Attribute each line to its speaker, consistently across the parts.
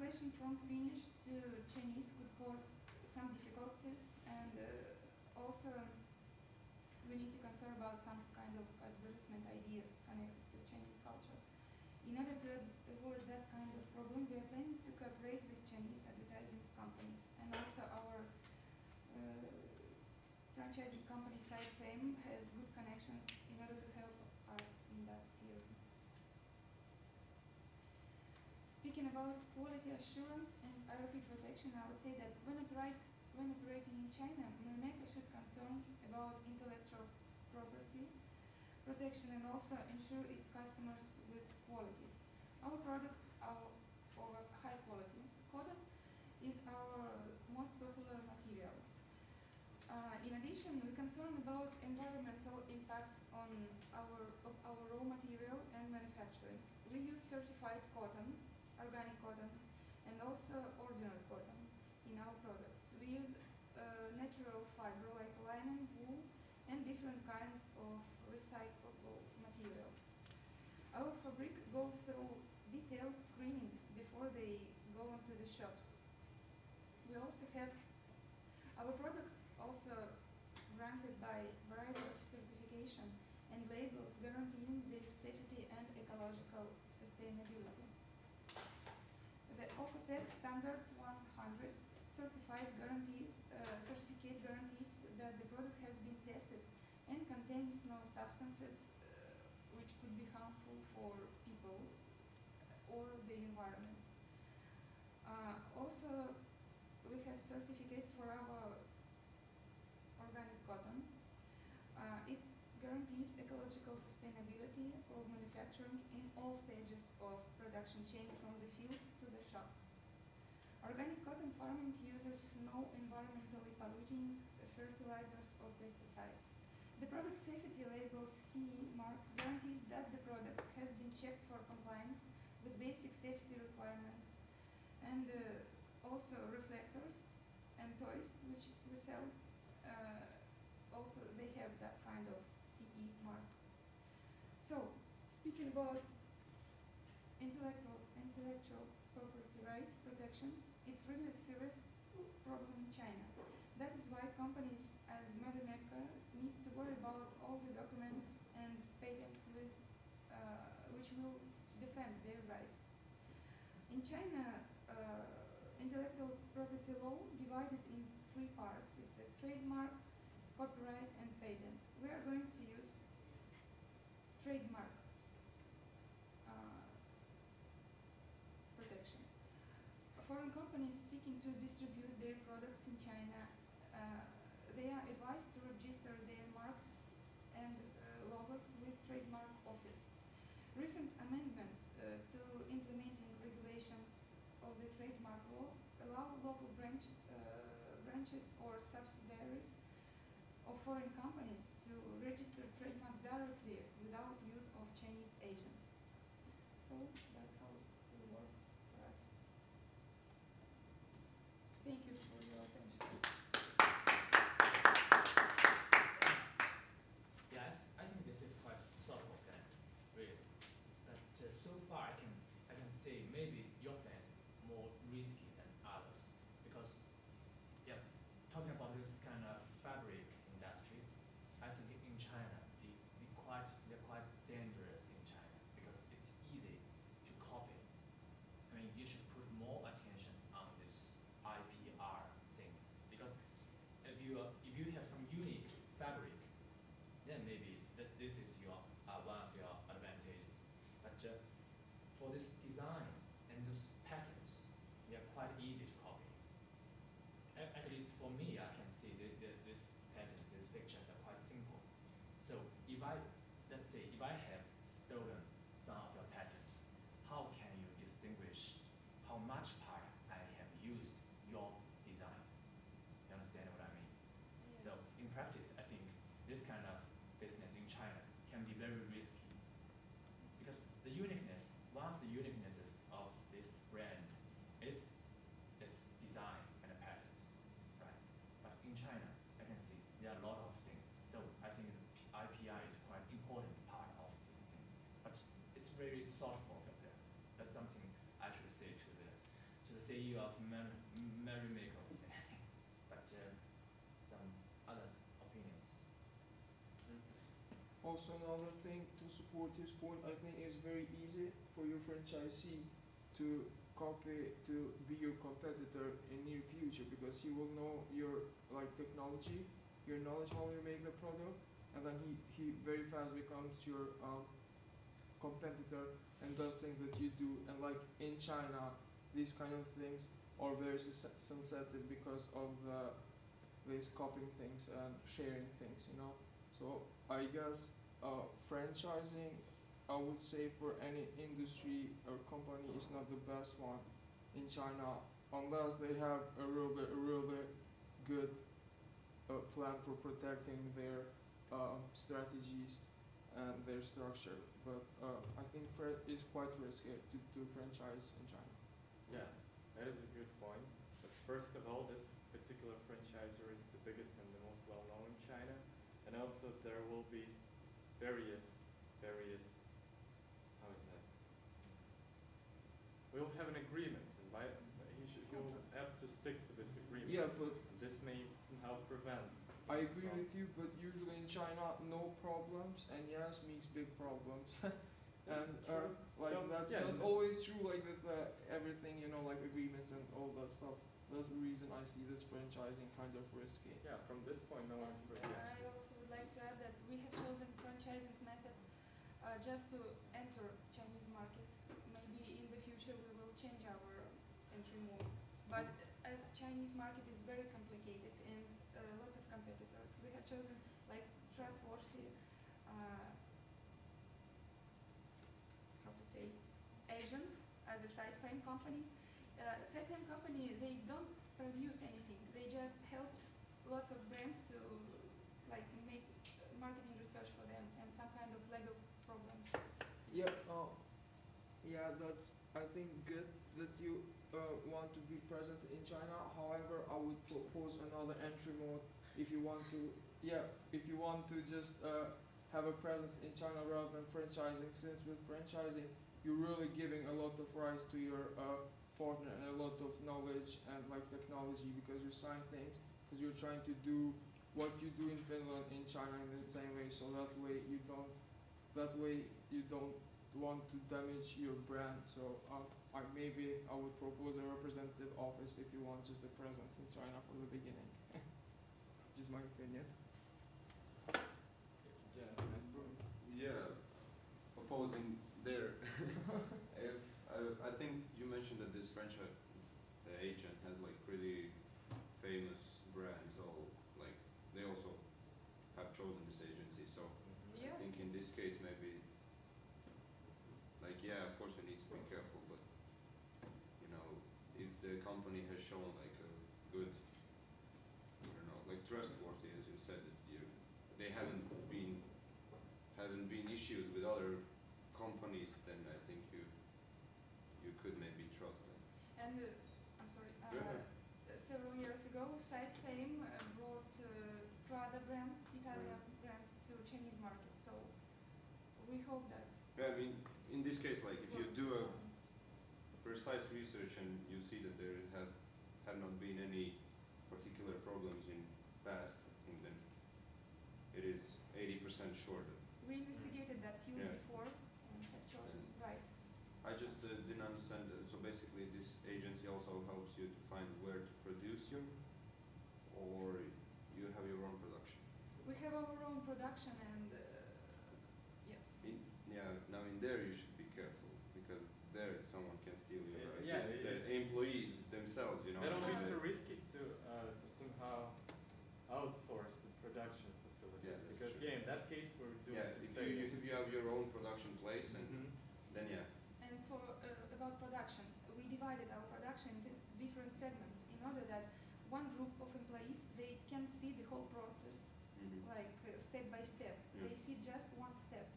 Speaker 1: translation from Finnish to Chinese could cause some difficulties, and also we need to concern about some kind of advertisement ideas connected to Chinese culture. In order to avoid that kind of problem, we are planning to cooperate with Chinese advertising companies, and also our franchising company SideFame has good connections in order to help us in that sphere. Speaking about quality assurance and IP protection, I would say that when operating in China, Mölnlycke should concern about intellectual property protection and also ensure its customers with quality. Our products are of high quality. Cotton is our most popular material. In addition, we concern about environmental impact on our raw material and manufacturing. We use certified cotton, organic cotton, and also ordinary cotton in our products. We use natural fiber like linen, wool, and different kinds of recyclable materials. Our fabric goes through detailed screening before they go into the shops. We also have our products also granted by variety of certification and labels guaranteeing their safety and ecological sustainability. The OEKO-TEX Standard 100 certificate guarantees that the product has been tested and contains no substances which could be harmful for people or the environment. Also, we have certificates for our organic cotton. It guarantees ecological sustainability of manufacturing in all stages of production chain from the field to the shop. Organic cotton farming uses no environmentally polluting fertilizers or pesticides. The product safety label CE mark guarantees that the product has been checked for compliance with basic safety requirements, and also reflectors and toys which we sell, also they have that kind of CE mark. So, speaking about intellectual property right protection, it's really a serious problem in China. That is why companies as Mölnlycke need to worry about all the documents and patents which will defend their rights. In China, intellectual property law divided in three parts. It's a trademark, copyright, and patent. We are going to use trademark protection. Foreign companies seeking to distribute their products in China, they are advised to register their marks and logos with trademark office. Recent amendments to implementing regulations of the trademark law allow local branches or subsidiaries of foreign companies to register trademark directly without use of Chinese agent. So that's how it works for us. Thank you for your attention.
Speaker 2: Yeah, I think this is quite thoughtful plan, really. But so far, I can say maybe your plan is more risky than others, because yeah, talking about this kind of fabric industry, I think in China they're quite dangerous in China because it's easy to copy. I mean, you should put more attention on this IPR things, because if you have some unique fabric, then maybe this is your one of your advantages. But for this design and this patterns, they are quite easy to copy. At least for me, I can see this patterns, these pictures are quite simple. So if let's say if I have stolen some of your patterns, how can you distinguish how much part I have used your design? You understand what I mean?
Speaker 1: Yes.
Speaker 2: So in practice, I think this kind of business in China can be very risky, because the uniqueness, one of the uniquenesses of this brand is its design and the patterns, right? But in China, I can see there are a lot of things. So I think the IPR is quite important part of this thing. But it's very thoughtful of them. That's something I should say to the CEO of Merrymaker, but some other opinions.
Speaker 3: Also, another thing to support his point, I think it's very easy for your franchisee to be your competitor in near future, because he will know your like technology, your knowledge how you make the product, and then he very fast becomes your competitor and does things that you do. And like in China, these kind of things are very sensitive because of this copying things and sharing things, you know. So I guess franchising, I would say for any industry or company, is not the best one in China unless they have a really good plan for protecting their strategies and their structure. But I think it's quite risky to franchise in China.
Speaker 4: Yeah, that is a good point. But first of all, this particular franchisor is the biggest and the most well-known in China. And also there will be various, how is that? We'll have an agreement, and he'll have to stick to this agreement.
Speaker 3: Yeah, but
Speaker 4: And this may somehow prevent.
Speaker 3: I agree with you, but usually in China, no problems, and yes means big problems. And
Speaker 4: True.
Speaker 3: like
Speaker 4: So,
Speaker 3: that's
Speaker 4: yeah,
Speaker 3: not always true, like with everything, you know, like agreements and all that stuff. That's the reason I see this franchising kind of risky.
Speaker 4: Yeah, from this point, no one's
Speaker 1: And I also would like to add that we have chosen franchising method just to enter Chinese market. Maybe in the future we will change our entry mode. But as Chinese market is very complicated and lots of competitors, we have chosen like trustworthy, how to say, agent as a side claim company. Side claim company, they don't produce anything. They just help lots of brands to like make marketing research for them and some kind of legal problems.
Speaker 3: Yeah, yeah, that's I think good that you want to be present in China. However, I would propose another entry mode if you want to. Yeah, if you want to just have a presence in China rather than franchising, since with franchising you're really giving a lot of rights to your partner and a lot of knowledge and like technology, because you sign things because you're trying to do what you do in Finland in China in the same way. So that way you don't want to damage your brand. So I would propose a representative office if you want just a presence in China for the beginning. Just my opinion.
Speaker 5: Yeah, opposing there. If I think you mentioned that this franchise agent has like pretty famous brands. All like they also have chosen this agency. So
Speaker 1: Yes.
Speaker 5: I think in this case maybe like yeah, of course we need to be careful, but you know if the company has shown like a good I don't know like trustworthy as you said that they haven't been issues with other companies, then I think you could maybe trust them.
Speaker 1: And I'm sorry.
Speaker 5: Go ahead.
Speaker 1: Several years ago, SideClaim brought Prada brand, Italian brand, to Chinese market. So we hope that.
Speaker 5: Yeah, I mean, in this case, like if you do a precise research and you see that there have not been any particular problems in past, I think then it is 80% sure that.
Speaker 1: We investigated that field
Speaker 5: Yeah.
Speaker 1: before and have chosen right.
Speaker 5: I just didn't understand. So basically, this agency also helps you to find where to produce your, or you have your own production.
Speaker 1: We have our own production and yes.
Speaker 5: Now in there you should be careful because there someone can steal your
Speaker 4: Yeah,
Speaker 5: ideas. The employees themselves, you know.
Speaker 4: I don't think
Speaker 1: Yeah.
Speaker 4: it's so risky to somehow outsource the production facilities,
Speaker 5: Yeah, that's
Speaker 4: because
Speaker 5: true.
Speaker 4: in that case we're doing
Speaker 5: Yeah, if you have your own production place, and then yeah.
Speaker 1: And for about production, we divided our production into different segments in order that one group of employees, they can see the whole process, like step by step.
Speaker 5: Yeah.
Speaker 1: They see just one step.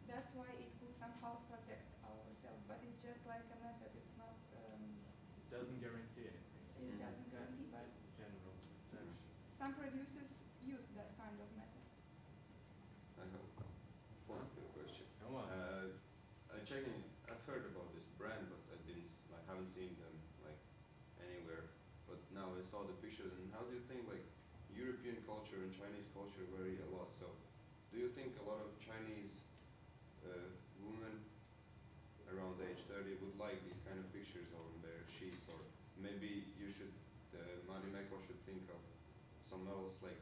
Speaker 1: That's why it will somehow protect ourselves. But it's just like a method. It's not.
Speaker 4: It doesn't guarantee anything.
Speaker 1: It doesn't guarantee, but
Speaker 4: Just general protection.
Speaker 1: some producers use that kind of method.
Speaker 5: I have a positive question.
Speaker 4: Come on.
Speaker 5: I've heard about this brand, but I haven't seen them like now. I saw the pictures, and how do you think like European culture and Chinese culture vary a lot? So, do you think a lot of Chinese women around age 30 would like these kind of pictures on their sheets, or maybe you should, Marimekko should think of some else like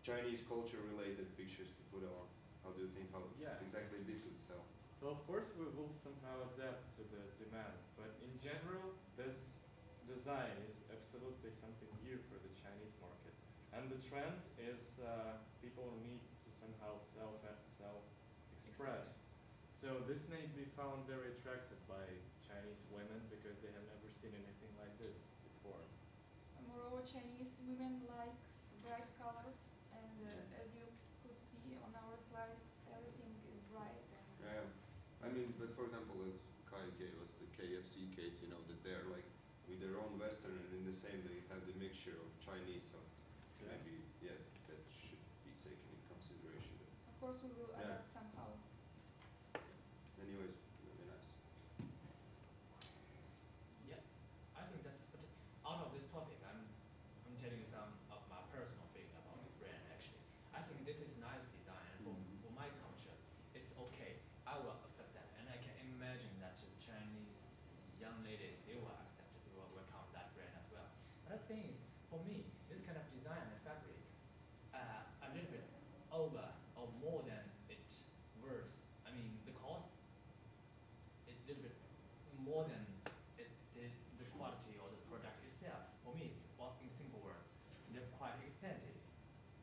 Speaker 5: Chinese culture related pictures to put on? How do you think how
Speaker 4: Yeah.
Speaker 5: exactly this would sell?
Speaker 4: Well, of course, we will somehow adapt to the demands, but in general, this design is absolutely something new for the Chinese market. And the trend is people need to somehow self-express. So this may be found very attractive by Chinese women because they have never seen anything like this before.
Speaker 1: Moreover, Chinese women likes bright colors, and as you could see on our slides, everything is bright. And
Speaker 5: Yeah, I mean, but for example, as Kai gave us the KFC case, you know, that they're like with their own Western, and in the same they have the mixture of Chinese, so
Speaker 4: Yeah.
Speaker 5: maybe, yeah, that should be taken in consideration.
Speaker 1: of course, we will
Speaker 5: Yeah.
Speaker 1: adapt somehow.
Speaker 5: Anyways, very nice.
Speaker 2: Yeah, I think that's. But out of this topic, I'm telling you some of my personal feeling about this brand. Actually, I think this is nice design, and for my culture, it's okay. I will accept that, and I can imagine that the Chinese young ladies they will accept it. They will welcome that brand as well. But the thing is, for me, this kind of design and fabric, a little bit over or more than it worth. I mean, the cost is a little bit more than the quality or the product itself. For me, it's all in simple words, they're quite expensive.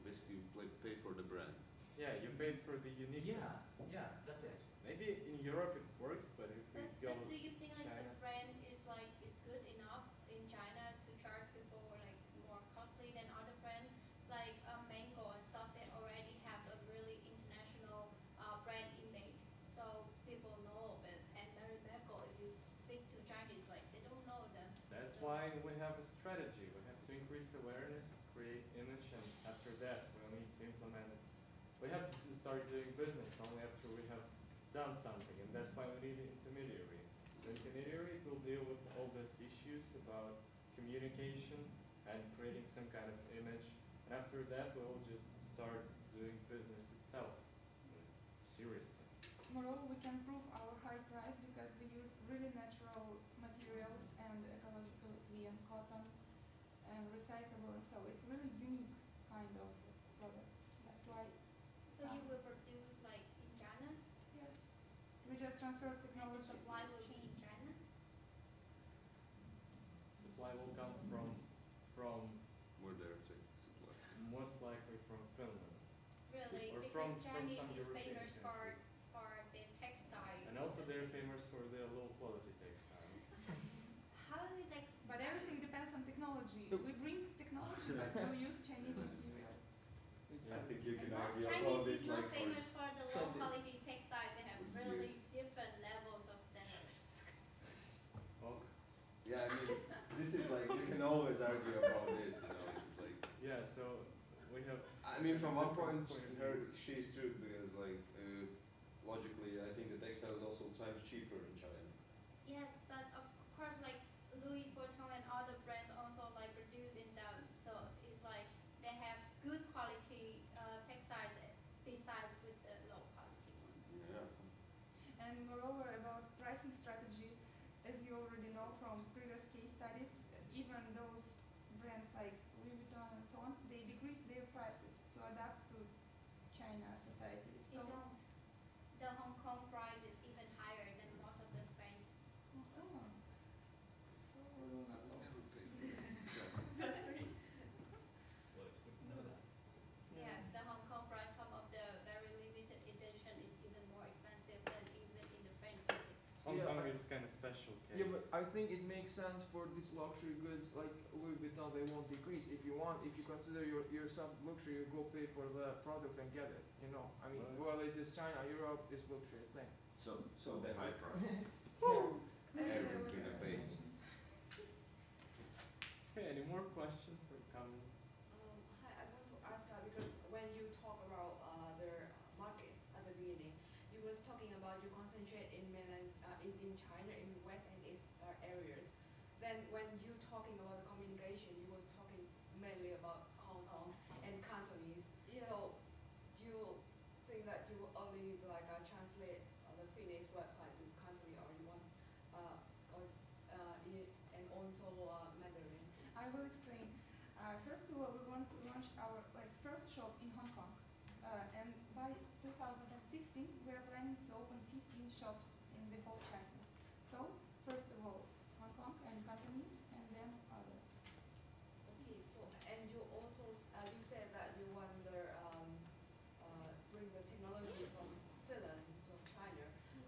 Speaker 5: Basically, you pay for the brand.
Speaker 4: Yeah, you paid for the uniqueness.
Speaker 2: Yeah, that's it.
Speaker 4: Maybe in Europe it works, but if we go
Speaker 6: But do you think like
Speaker 4: China,
Speaker 6: the brand is like is good enough in China to charge people like more costly than other brands? Like Mango and stuff, they already have a really international brand image, so people know of it. And Marimekko, if you speak to Chinese, like they don't know them.
Speaker 4: that's
Speaker 6: So-
Speaker 4: why we have a strategy. We have to increase awareness, create image, and after that we'll need to implement it. We have to start doing business only after we have done something, and that's why we need an intermediary. So intermediary will deal with all these issues about communication and creating some kind of image, and after that we'll just start doing business itself. Seriously.
Speaker 1: Moreover, we can prove our high price because we use really natural materials and ecologically and cotton and recyclable, and so it's really unique kind of products. That's why.
Speaker 6: So you will produce like in China,
Speaker 1: Yes, we just transfer
Speaker 6: and the
Speaker 1: technology.
Speaker 6: supply will be in China.
Speaker 4: Supply will come from
Speaker 5: Where they're supply.
Speaker 4: most likely from Finland.
Speaker 6: Really,
Speaker 4: Or
Speaker 6: because
Speaker 4: from
Speaker 6: Chinese
Speaker 4: some
Speaker 6: is
Speaker 4: European
Speaker 6: famous
Speaker 4: countries.
Speaker 6: for their textile.
Speaker 4: And also they're famous for their low quality textile.
Speaker 6: How do they?
Speaker 1: But everything depends on technology. We bring technology, but we'll use Chinese material.
Speaker 5: I think you
Speaker 6: And
Speaker 5: can
Speaker 6: most
Speaker 5: argue about
Speaker 6: Chinese
Speaker 5: this
Speaker 6: is not
Speaker 5: like for
Speaker 6: famous for the low
Speaker 3: Trendy.
Speaker 6: quality textile. They have
Speaker 5: For
Speaker 6: really
Speaker 5: years.
Speaker 6: different levels of standards.
Speaker 4: Well,
Speaker 5: Yeah, I mean, this is like, you can always argue about this, you know, it's like,
Speaker 4: yeah, so we have.
Speaker 5: I mean, from one point,
Speaker 4: different
Speaker 5: her,
Speaker 4: of views.
Speaker 5: she's true, because like, logically, I think the textile is also times cheaper in China.
Speaker 6: Yes, but of course, like Louis Vuitton and other brands also like produce in them. So it's like they have good quality textiles besides with the low quality ones.
Speaker 5: Yeah.
Speaker 1: And moreover, about pricing strategy, as you already know from previous case studies, even those brands like Louis Vuitton and so on, they decrease their prices to adapt to China society.
Speaker 6: You
Speaker 1: So,
Speaker 6: don't. The Hong Kong price is even higher than most of the French.
Speaker 1: oh, so we will not know.
Speaker 5: Never pay for
Speaker 1: this.
Speaker 5: Yeah.
Speaker 2: Well, it's good to know that.
Speaker 6: Yeah, the Hong Kong price, some of the very limited edition is even more expensive than even in the French market.
Speaker 4: Hong
Speaker 3: Yeah,
Speaker 4: Kong
Speaker 3: I-
Speaker 4: is kind of special case.
Speaker 3: Yeah, but I think it makes sense for these luxury goods like Louis Vuitton. They won't decrease. If you want, if you consider yourself luxury, you go pay for the product and get it. You know, I mean,
Speaker 4: Well-
Speaker 3: well, it is China, Europe is luxury thing.
Speaker 5: So the high price,
Speaker 3: Yeah.
Speaker 5: everyone's gonna pay.
Speaker 4: Okay, any more questions or comments?
Speaker 7: Hi, I want to ask because when you talk about the market at the beginning, you was talking about you concentrate in mainland in China in west and east areas. Then when you talking about the communication, you was mainly about Hong Kong and Cantonese.
Speaker 1: Yes.
Speaker 7: So do you think that you will only like translate the Finnish website to Cantonese, or you want and also Mandarin?
Speaker 1: I will explain. First of all, we want to launch our first shop in Hong Kong, and by 2016 we are planning to open 15 shops in the whole China. So first of all, Hong Kong and Cantonese, and then others.
Speaker 7: Okay, so and you also you said that you want the bring the technology from Finland to China.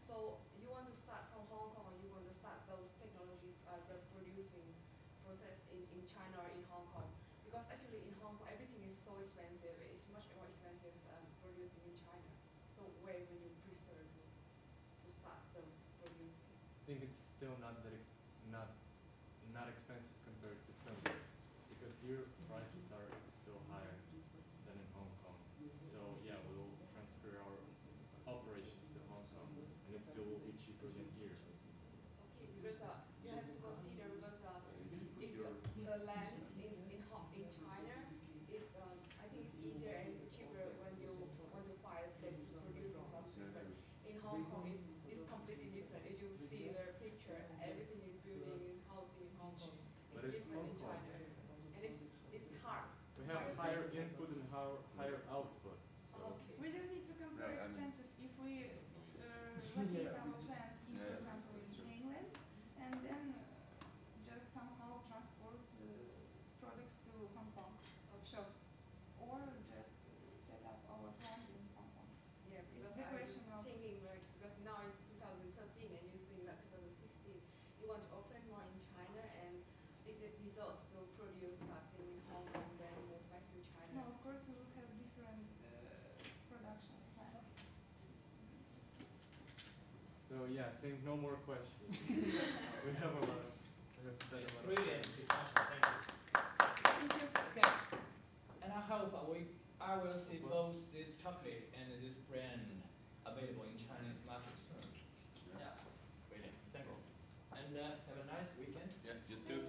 Speaker 7: So you want to start from Hong Kong, or you want to start those technology the producing process in China or in Hong Kong? Because actually in Hong Kong everything is so expensive. It's much more expensive than producing in China. So where would you prefer to start those producing?
Speaker 4: I think it's still not expensive compared to Finland, because here prices are still higher than in Hong Kong. So yeah, we'll transfer our operations to Hong Kong, and it still will be cheaper than here.
Speaker 7: Okay, because you have to consider because
Speaker 5: just put
Speaker 7: if
Speaker 5: your
Speaker 7: the land in China is I think it's easier and cheaper when you want to find a place to produce something. But in Hong Kong is completely different. If you see their picture, everything is building and housing in Hong Kong
Speaker 4: But
Speaker 7: is
Speaker 4: it's
Speaker 7: different in
Speaker 4: Hong Kong.
Speaker 7: China, and it's hard.
Speaker 4: We have higher input and higher output. So
Speaker 7: Okay.
Speaker 1: We just need to compare
Speaker 5: Yeah, I mean-
Speaker 1: expenses. If we locate our plant in, for
Speaker 5: Yeah,
Speaker 1: example, in
Speaker 5: sure.
Speaker 1: mainland, and then just somehow transport products to Hong Kong shops, or just set up our plant in Hong Kong.
Speaker 7: Yeah,
Speaker 1: It's
Speaker 7: because
Speaker 1: the
Speaker 7: I'm
Speaker 1: question of-
Speaker 7: thinking like because now it's 2013 and you think that 2016 you want to open more in China, and is it deserves to produce starting in Hong Kong then move back to China?
Speaker 1: No, of course we will have different production plants.
Speaker 4: So yeah, I think no more questions. We have a lot. We have spent a
Speaker 2: It's
Speaker 4: lot of
Speaker 2: brilliant
Speaker 4: time.
Speaker 2: discussion. Thank you.
Speaker 1: Thank you.
Speaker 2: Okay. And I hope I will see both this chocolate and this brand available in Chinese market soon.
Speaker 5: Yeah.
Speaker 2: Yeah. Brilliant. Thank you. And have a nice weekend.
Speaker 5: Yeah, you too.